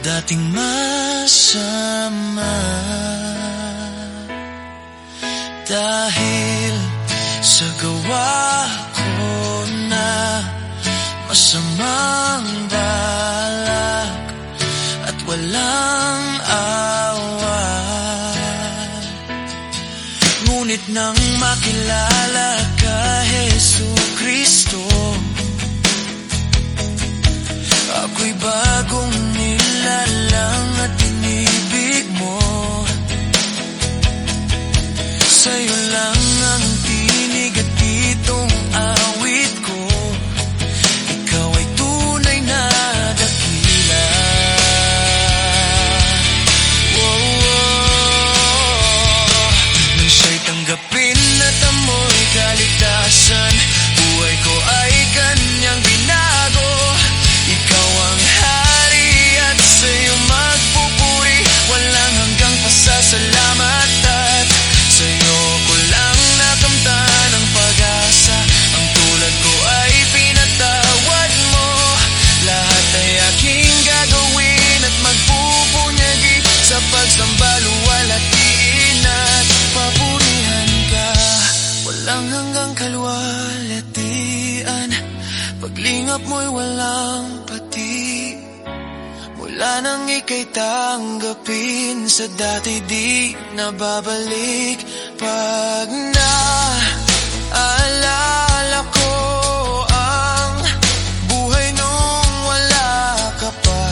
dating masama. Dahil sa gawa ko na masamang balak at walang awa. Ngunit nang makilala ka, Jesucristo, ako'y bagong nilalang at inibig mo. Sa'yo lang ang tinig at ditong awit ko. Ikaw ay tunay na dakila. Nang siya'y tanggapin at amoy kaligtasan, buhay ko ay kanyang binago. Ikaw ang hari at sa'yo magpupuri, walang hanggang pasasalamat. At sa'yo ko lang nakamtan ang pag-asa, ang tulad ko ay pinatawad mo. Lahat ay aking gagawin at magpupunyagi, sa pagsamba luwalhatiin at papurihan ka. Walang hanggang kaluwalhatian, paglingap mo'y walang pati. Mula nang ika'y tanggapin, sa dati di nababalik. Pag naalala ko ang buhay nung wala ka pa,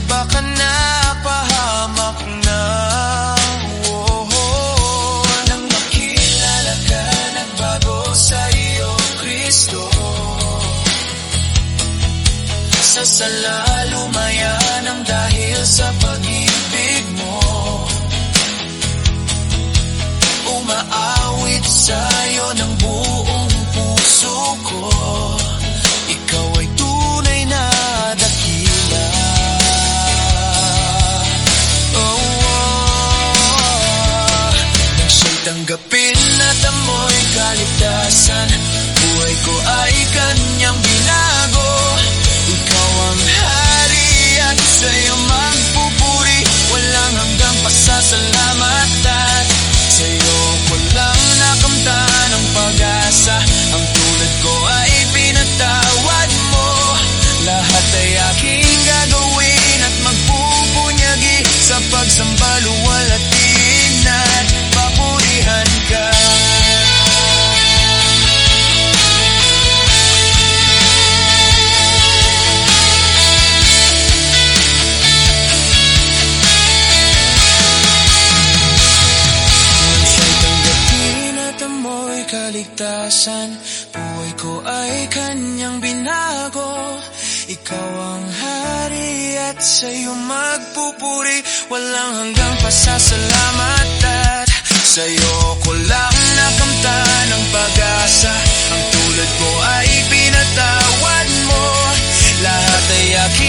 baka napahamak na. Nang makilala ka, nagbago sa'yo, Kristo. Sasala lumaya nang dahil sa pag-ibig mo. Umaawit sa'yo ng buong puso ko. Ikaw ay tunay na dakila. Nang siya'y tanggapin at amoy kaligtasan, buhay ko ay kanyang binago. Ikaw ang hari at sa'yo magpupuri, walang hanggang pasasalamat. At sa'yo ko lang nakamtan ang pag-asa, ang tulad ko ay pinatawad mo. Lahat ay aking gagawin at magpupunyagi, sa pagsamba luwalhatiin at papurihan ka. Kaligtasan, buhay ko ay kanyang binago. Ikaw ang hari at sa'yo magpupuri, walang hanggang pasasalamat. At sa'yo ko lang nakamtan ang pag-asa, ang tulad ko ay pinatawad mo. Lahat ay aking